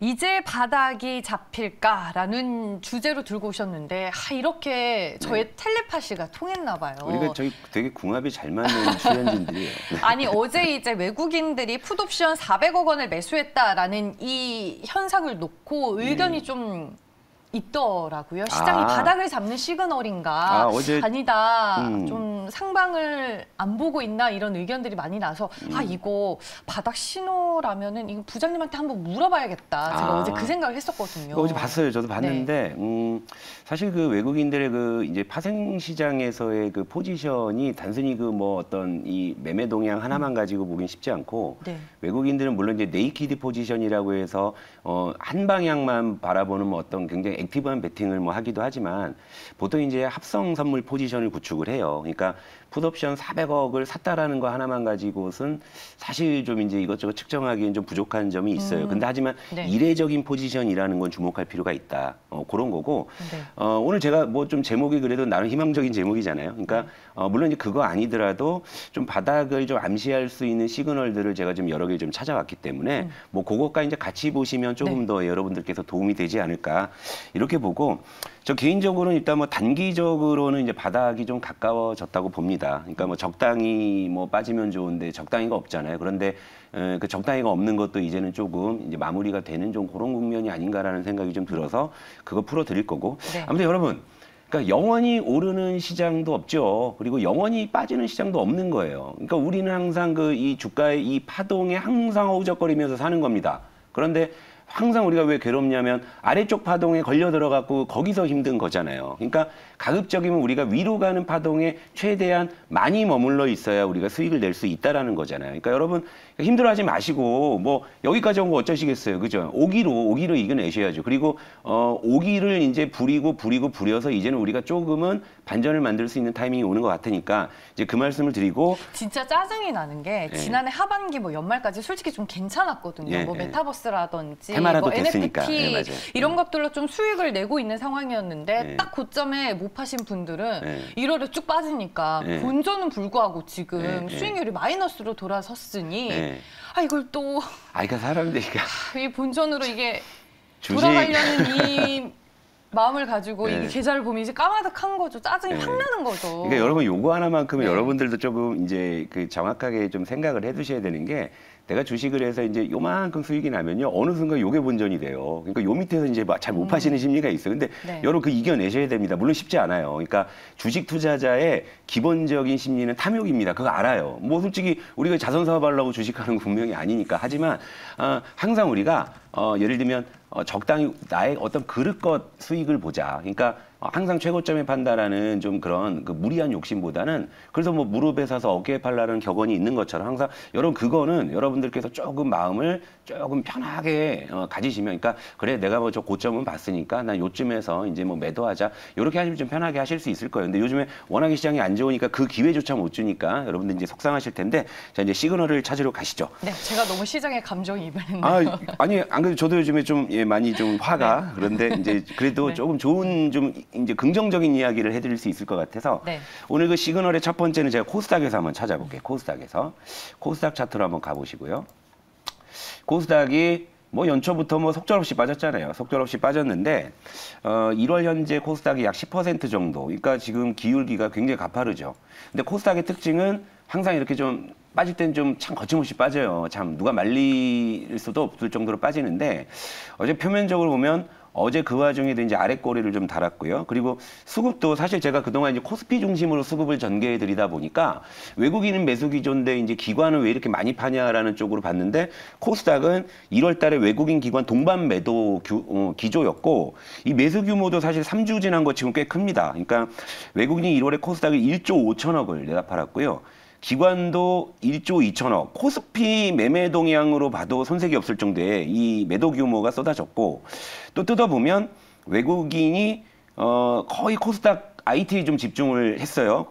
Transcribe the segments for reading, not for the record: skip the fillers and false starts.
이제 바닥이 잡힐까라는 주제로 들고 오셨는데 이렇게 저의 텔레파시가 통했나 봐요. 우리가 저희 되게 궁합이 잘 맞는 출연진들이에요. 아니 어제 이제 외국인들이 풋옵션 400억 원을 매수했다라는 이 현상을 놓고 의견이 좀 있더라고요. 시장이 바닥을 잡는 시그널인가? 어제 아니다. 좀 상방을 안 보고 있나? 이런 의견들이 많이 나서 이거 바닥 신호라면은 이거 부장님한테 한번 물어봐야겠다. 제가 어제 그 생각을 했었거든요. 어제 봤어요. 저도 봤는데 사실 그 외국인들의 그 이제 파생 시장에서의 그 포지션이 단순히 그 뭐 어떤 이 매매 동향 하나만 가지고 보긴 쉽지 않고 외국인들은 물론 이제 네이키드 포지션이라고 해서 한 방향만 바라보는 뭐 어떤 굉장히 액티브한 베팅을 뭐 하기도 하지만 보통 이제 합성 선물 포지션을 구축을 해요. 그러니까 풋옵션 400억을 샀다라는 거 하나만 가지고는 사실 좀 이제 이것저것 측정하기엔 좀 부족한 점이 있어요. 근데 하지만 이례적인 포지션이라는 건 주목할 필요가 있다. 그런 거고 오늘 제가 뭐 좀 제목이 그래도 나름 희망적인 제목이잖아요. 그러니까 물론 이제 그거 아니더라도 좀 바닥을 좀 암시할 수 있는 시그널들을 제가 좀 여러 개 좀 찾아왔기 때문에 뭐 그것과 이제 같이 보시면 조금 더 여러분들께서 도움이 되지 않을까 이렇게 보고 저 개인적으로는 일단 뭐 단기적으로는 이제 바닥이 좀 가까워졌다고 봅니다. 그러니까 뭐 적당히 뭐 빠지면 좋은데 적당히가 없잖아요. 그런데 그 적당히가 없는 것도 이제는 조금 이제 마무리가 되는 좀 그런 국면이 아닌가라는 생각이 좀 들어서 그거 풀어드릴 거고. 아무튼 여러분, 그러니까 영원히 오르는 시장도 없죠. 그리고 영원히 빠지는 시장도 없는 거예요. 그러니까 우리는 항상 그 이 주가의 이 파동에 항상 허우적거리면서 사는 겁니다. 그런데 항상 우리가 왜 괴롭냐면 아래쪽 파동에 걸려 들어갖고 거기서 힘든 거잖아요. 그러니까 가급적이면 우리가 위로 가는 파동에 최대한 많이 머물러 있어야 우리가 수익을 낼 수 있다라는 거잖아요. 그러니까 여러분 힘들어하지 마시고 뭐 여기까지 온 거 어쩌시겠어요, 그죠? 오기로 이겨내셔야죠. 그리고 오기를 이제 부려서 이제는 우리가 조금은 반전을 만들 수 있는 타이밍이 오는 것 같으니까 이제 그 말씀을 드리고 진짜 짜증이 나는 게 지난해 하반기 뭐 연말까지 솔직히 좀 괜찮았거든요. 뭐 메타버스라든지 뭐 NFT 이런 것들로 좀 수익을 내고 있는 상황이었는데 딱 고점에 못 파신 분들은 1월에 쭉 빠지니까 본전은 불구하고 지금 수익률이 마이너스로 돌아섰으니 이걸 또 그러니까 사람들이 이 본전으로 이게 돌아가려는 이 마음을 가지고 이게 계좌를 보면 이제 까마득한 거죠. 짜증이 확 나는 거죠. 그러니까 여러분 요거 하나만큼은 여러분들도 조금 이제 그 정확하게 좀 생각을 해두셔야 되는 게 내가 주식을 해서 이제 요만큼 수익이 나면요 어느 순간 요게 본전이 돼요. 그러니까 요 밑에서 이제 잘 못 파시는 심리가 있어요. 근데 여러분 그 이겨내셔야 됩니다. 물론 쉽지 않아요. 그러니까 주식 투자자의 기본적인 심리는 탐욕입니다. 그거 알아요. 뭐 솔직히 우리가 자선 사업하려고 주식하는 거 분명히 아니니까. 하지만 항상 우리가 예를 들면 적당히 나의 어떤 그릇것 수익을 보자. 그러니까 항상 최고점에 판다라는 좀 그런 그 무리한 욕심보다는 그래서 뭐 무릎에 사서 어깨에 팔라는 격언이 있는 것처럼 항상 여러분 그거는 여러분들께서 조금 마음을 조금 편하게 가지시면 그러니까 그래 내가 뭐 저 고점은 봤으니까 난 요쯤에서 이제 뭐 매도하자 이렇게 하시면 좀 편하게 하실 수 있을 거예요. 근데 요즘에 워낙에 시장이 안 좋으니까 그 기회조차 못 주니까 여러분들 이제 속상하실 텐데 자 이제 시그널을 찾으러 가시죠. 네, 제가 너무 시장에 감정이입했는데요. 아니 안 그래도 저도 요즘에 좀 많이 좀 화가 그런데 이제 그래도 조금 좋은 좀 이제 긍정적인 이야기를 해드릴 수 있을 것 같아서 오늘 그 시그널의 첫 번째는 제가 코스닥에서 한번 찾아볼게요. 코스닥 차트로 한번 가보시고요. 코스닥이 뭐 연초부터 뭐 속절없이 빠졌잖아요. 속절없이 빠졌는데 1월 현재 코스닥이 약 10% 정도. 그러니까 지금 기울기가 굉장히 가파르죠. 근데 코스닥의 특징은 항상 이렇게 좀 빠질 땐 좀 참 거침없이 빠져요. 참 누가 말릴 수도 없을 정도로 빠지는데 어제 표면적으로 보면 어제 그 와중에도 이제 아래 꼬리를 좀 달았고요. 그리고 수급도 사실 제가 그동안 이제 코스피 중심으로 수급을 전개해 드리다 보니까 외국인은 매수 기조인데 이제 기관은 왜 이렇게 많이 파냐라는 쪽으로 봤는데 코스닥은 1월 달에 외국인 기관 동반 매도 기조였고 이 매수 규모도 사실 3주 지난 거 지금 꽤 큽니다. 그러니까 외국인이 1월에 코스닥을 1조 5천억을 내다 팔았고요. 기관도 1조 2천억, 코스피 매매 동향으로 봐도 손색이 없을 정도의 이 매도 규모가 쏟아졌고 또 뜯어보면 외국인이 거의 코스닥 IT에 좀 집중을 했어요.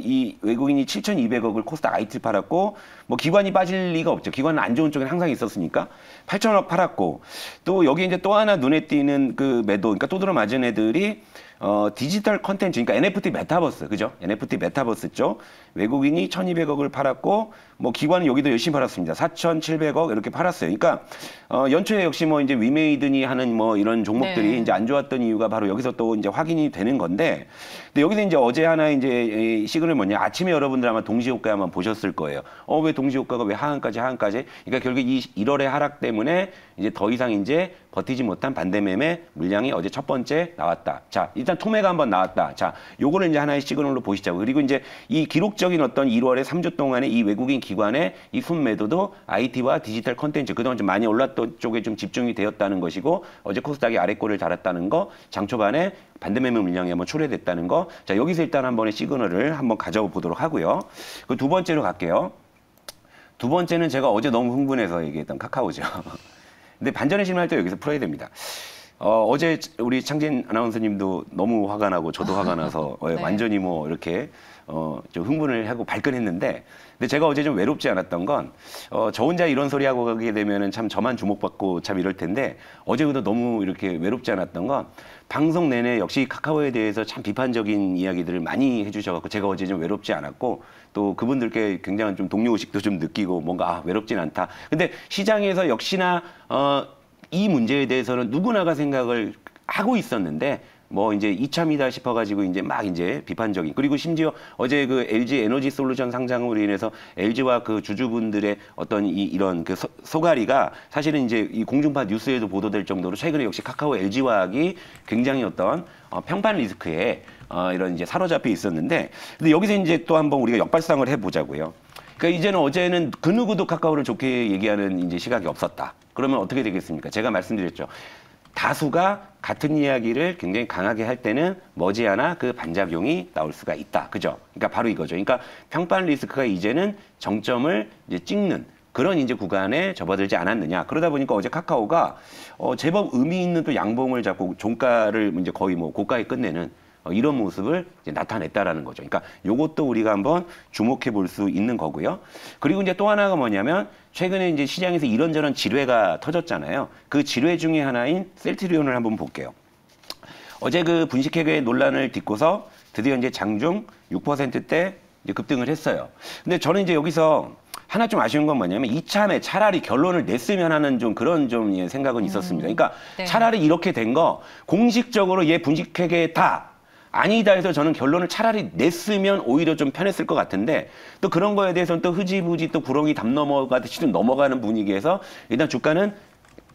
이 외국인이 7,200억을 코스닥 IT를 팔았고 뭐 기관이 빠질 리가 없죠. 기관은 안 좋은 쪽에 항상 있었으니까 8천억 팔았고 또 여기 이제 또 하나 눈에 띄는 그 매도, 그러니까 또 들어맞은 애들이 디지털 컨텐츠, 그러니까 NFT 메타버스, 그죠? NFT 메타버스 쪽 외국인이 1,200억을 팔았고, 뭐 기관은 여기도 열심히 팔았습니다. 4,700억 이렇게 팔았어요. 그러니까 연초에 역시 뭐 이제 위메이드니 하는 뭐 이런 종목들이 네. 이제 안 좋았던 이유가 바로 여기서 또 이제 확인이 되는 건데, 근데 여기서 이제 어제 하나 이제 시그널 뭐냐? 아침에 여러분들 아마 동시효과 아마 보셨을 거예요. 왜 동시효과가 왜 하한까지? 그러니까 결국 이 1월의 하락 때문에 이제 더 이상 이제 버티지 못한 반대매매 물량이 어제 첫 번째 나왔다. 자, 일단 토매가 한번 나왔다. 자, 요거는 이제 하나의 시그널로 보시자고. 그리고 이제 이 기록적인 어떤 1월에 3주 동안의 이 외국인 기관의 이 순매도도 IT와 디지털 컨텐츠, 그동안 좀 많이 올랐던 쪽에 좀 집중이 되었다는 것이고, 어제 코스닥이 아래꼴을 달았다는 거, 장초반에 반대매매 물량이 한번 초래됐다는 거. 자, 여기서 일단 한 번의 시그널을 한번 가져보도록 하고요. 그 두 번째로 갈게요. 두 번째는 제가 어제 너무 흥분해서 얘기했던 카카오죠. 근데 반전의 심리할 때 여기서 풀어야 됩니다. 어제 우리 창진 아나운서님도 너무 화가 나고 저도 화가 나서 네. 완전히 뭐 이렇게 좀 흥분을 하고 발끈했는데, 근데 제가 어제 좀 외롭지 않았던 건 저 혼자 이런 소리 하고 가게 되면은 참 저만 주목받고 참 이럴 텐데, 어제보다 너무 이렇게 외롭지 않았던 건 방송 내내 역시 카카오에 대해서 참 비판적인 이야기들을 많이 해주셔갖고 제가 어제 좀 외롭지 않았고, 또 그분들께 굉장한 좀 동료의식도 좀 느끼고 뭔가 외롭진 않다. 근데 시장에서 역시나 이 문제에 대해서는 누구나가 생각을 하고 있었는데, 뭐 이제 이참이다 싶어가지고 이제 막 이제 비판적인, 그리고 심지어 어제 그 LG 에너지 솔루션 상장으로 인해서 LG와 그 주주분들의 어떤 이런 그 소가리가 사실은 이제 이 공중파 뉴스에도 보도될 정도로 최근에 역시 카카오 LG화학이 굉장히 어떤 평판 리스크에 이런 이제 사로잡혀 있었는데, 근데 여기서 이제 또 한번 우리가 역발상을 해보자고요. 그러니까 이제는 어제는 그 누구도 카카오를 좋게 얘기하는 이제 시각이 없었다. 그러면 어떻게 되겠습니까? 제가 말씀드렸죠. 다수가 같은 이야기를 굉장히 강하게 할 때는 머지않아 그 반작용이 나올 수가 있다. 그죠? 그러니까 바로 이거죠. 그러니까 평판 리스크가 이제는 정점을 이제 찍는 그런 이제 구간에 접어들지 않았느냐. 그러다 보니까 어제 카카오가 제법 의미 있는 또 양봉을 잡고 종가를 이제 거의 뭐 고가에 끝내는 이런 모습을 이제 나타냈다라는 거죠. 그러니까 요것도 우리가 한번 주목해 볼 수 있는 거고요. 그리고 이제 또 하나가 뭐냐면 최근에 이제 시장에서 이런저런 지뢰가 터졌잖아요. 그 지뢰 중에 하나인 셀트리온을 한번 볼게요. 어제 그 분식회계 논란을 딛고서 드디어 이제 장중 6%대 이제 급등을 했어요. 근데 저는 이제 여기서 하나 좀 아쉬운 건 뭐냐면 이참에 차라리 결론을 냈으면 하는 좀 그런 좀 생각은 있었습니다. 그러니까 네. 차라리 이렇게 된 거 공식적으로 얘 분식회계다. 아니다 해서 저는 결론을 차라리 냈으면 오히려 좀 편했을 것 같은데, 또 그런 거에 대해서는 또 흐지부지 또 구렁이 담 넘어가듯이 좀 넘어가는 분위기에서 일단 주가는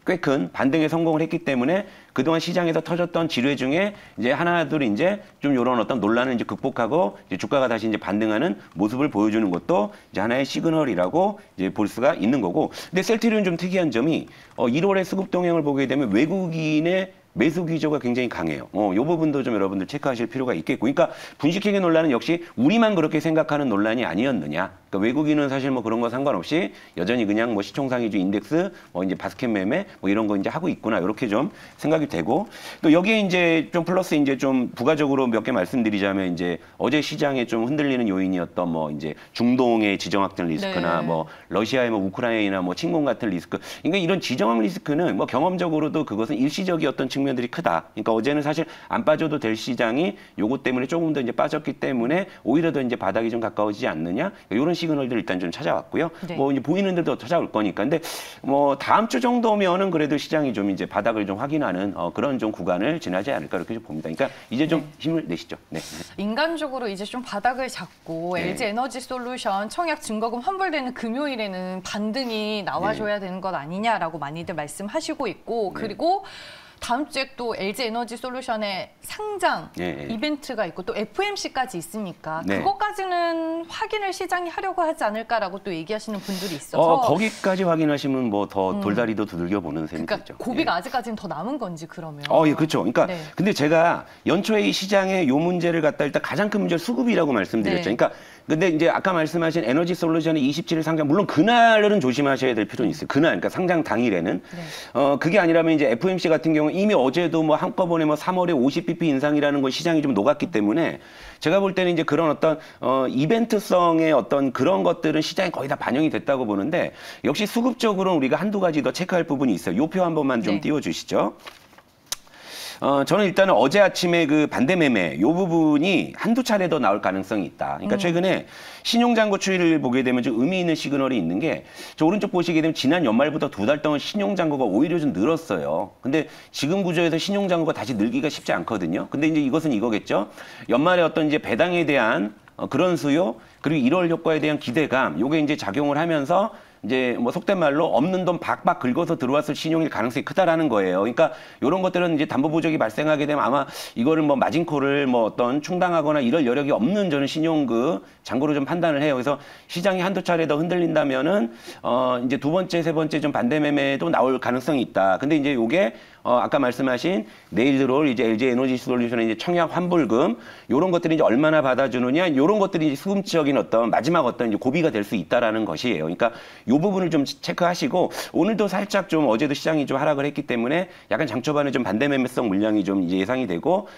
꽤 큰 반등에 성공을 했기 때문에 그동안 시장에서 터졌던 지뢰 중에 이제 하나둘 이제 좀 이런 어떤 논란을 이제 극복하고 이제 주가가 다시 이제 반등하는 모습을 보여주는 것도 이제 하나의 시그널이라고 이제 볼 수가 있는 거고. 근데 셀트리온 좀 특이한 점이 1월에 수급 동향을 보게 되면 외국인의 매수 기조가 굉장히 강해요. 이 부분도 좀 여러분들 체크하실 필요가 있겠고. 그러니까 분식회계 논란은 역시 우리만 그렇게 생각하는 논란이 아니었느냐. 그러니까 외국인은 사실 뭐 그런 거 상관없이 여전히 그냥 뭐 시총상위주 인덱스, 뭐 이제 바스켓 매매 뭐 이런 거 이제 하고 있구나. 이렇게 좀 생각이 되고. 또 여기에 이제 좀 플러스 이제 좀 부가적으로 몇 개 말씀드리자면 이제 어제 시장에 좀 흔들리는 요인이었던 뭐 이제 중동의 지정학적 리스크나 네. 뭐 러시아의 뭐 우크라이나 뭐 침공 같은 리스크. 그러니까 이런 지정학 리스크는 뭐 경험적으로도 그것은 일시적이었던 측면들이 크다. 그러니까 어제는 사실 안 빠져도 될 시장이 요것 때문에 조금 더 이제 빠졌기 때문에 오히려 더 이제 바닥이 좀 가까워지지 않느냐. 이런 시그널들 일단 좀 찾아왔고요. 네. 뭐 이제 보이는 데도 찾아올 거니까. 근데 뭐 다음 주 정도면은 그래도 시장이 좀 이제 바닥을 좀 확인하는 그런 좀 구간을 지나지 않을까 이렇게 좀 봅니다. 그러니까 이제 좀 힘을 내시죠. 네. 인간적으로 이제 좀 바닥을 잡고 네. LG 에너지 솔루션 청약 증거금 환불되는 금요일에는 반등이 나와줘야 되는 것 아니냐라고 많이들 말씀하시고 있고, 그리고 다음 주에 또 LG 에너지 솔루션의 상장 이벤트가 있고 또 FMC까지 있으니까 그것까지는 확인을 시장이 하려고 하지 않을까라고 또 얘기하시는 분들이 있어서 거기까지 확인하시면 뭐 더 돌다리도 두들겨 보는 셈이죠. 그러니까 고비가 아직까지는 더 남은 건지 그러면. 예, 그렇죠. 그러니까 근데 제가 연초에 이 시장에 요 문제를 갖다 일단 가장 큰 문제를 수급이라고 말씀드렸죠. 그러니까 근데 이제 아까 말씀하신 에너지 솔루션이 27일 상장, 물론 그날은 조심하셔야 될 필요는 있어요. 그날, 그러니까 상장 당일에는. 네. 그게 아니라면 이제 FOMC 같은 경우 이미 어제도 뭐 한꺼번에 뭐 3월에 50bp 인상이라는 건 시장이 좀 녹았기 때문에 제가 볼 때는 이제 그런 어떤 이벤트성의 어떤 그런 것들은 시장에 거의 다 반영이 됐다고 보는데 역시 수급적으로는 우리가 한두 가지 더 체크할 부분이 있어요. 요 표 한 번만 좀 띄워주시죠. 저는 일단은 어제 아침에 그 반대 매매 요 부분이 한두 차례 더 나올 가능성이 있다. 그러니까 최근에 신용잔고 추이를 보게 되면 좀 의미 있는 시그널이 있는 게 저 오른쪽 보시게 되면 지난 연말부터 두 달 동안 신용잔고가 오히려 좀 늘었어요. 근데 지금 구조에서 신용잔고가 다시 늘기가 쉽지 않거든요. 근데 이제 이것은 이거겠죠. 연말에 어떤 이제 배당에 대한 그런 수요 그리고 1월 효과에 대한 기대감 요게 이제 작용을 하면서 이제 뭐 속된 말로 없는 돈 박박 긁어서 들어왔을 신용일 가능성이 크다라는 거예요. 그러니까 이런 것들은 이제 담보 부족이 발생하게 되면 아마 이거를 뭐 마진콜을 뭐 어떤 충당하거나 이럴 여력이 없는 저는 신용 그 잔고로 좀 판단을 해요. 그래서 시장이 한두 차례 더 흔들린다면은 이제 두 번째, 세 번째 좀 반대 매매도 나올 가능성이 있다. 근데 이제 요게 아까 말씀하신 내일 들어올 이제 LG 에너지 솔루션의 이제 청약 환불금 요런 것들이 이제 얼마나 받아주느냐 요런 것들이 이제 수금적인 어떤 마지막 어떤 이제 고비가 될 수 있다라는 것이에요. 그러니까 요 부분을 좀 체크하시고 오늘도 살짝 좀 어제도 시장이 좀 하락을 했기 때문에 약간 장 초반에 좀 반대 매매성 물량이 좀 이제 예상이 되고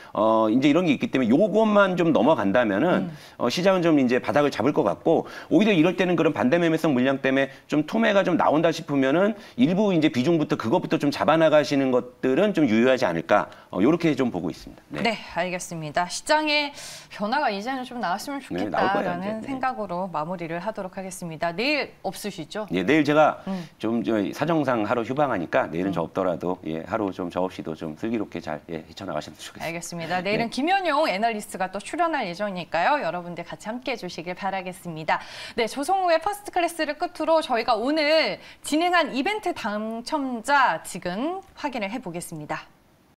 이제 이런 게 있기 때문에 요것만 좀 넘어간다면은 시장은 좀 이제 바닥을 잡을 것 같고 오히려 이럴 때는 그런 반대 매매성 물량 때문에 좀 투매가 좀 나온다 싶으면은 일부 이제 비중부터 그것부터 좀 잡아나가시는 것들은 좀 유효하지 않을까 요렇게 좀 보고 있습니다. 네, 네 알겠습니다. 시장의 변화가 이제는 좀 나왔으면 좋겠다라는 생각으로 마무리를 하도록 하겠습니다. 내일 없으시죠? 예, 내일 제가 좀 사정상 하루 휴방하니까 내일은 저 없더라도 예, 하루 좀 저 없이도 좀 슬기롭게 잘 헤쳐나가셨으면 좋겠습니다. 알겠습니다. 내일은 김현용 애널리스트가 또 출연할 예정이니까요. 여러분들 같이 함께해 주시길 바라겠습니다. 네, 조성우의 퍼스트 클래스를 끝으로 저희가 오늘 진행한 이벤트 당첨자 지금 확인을 해보겠습니다.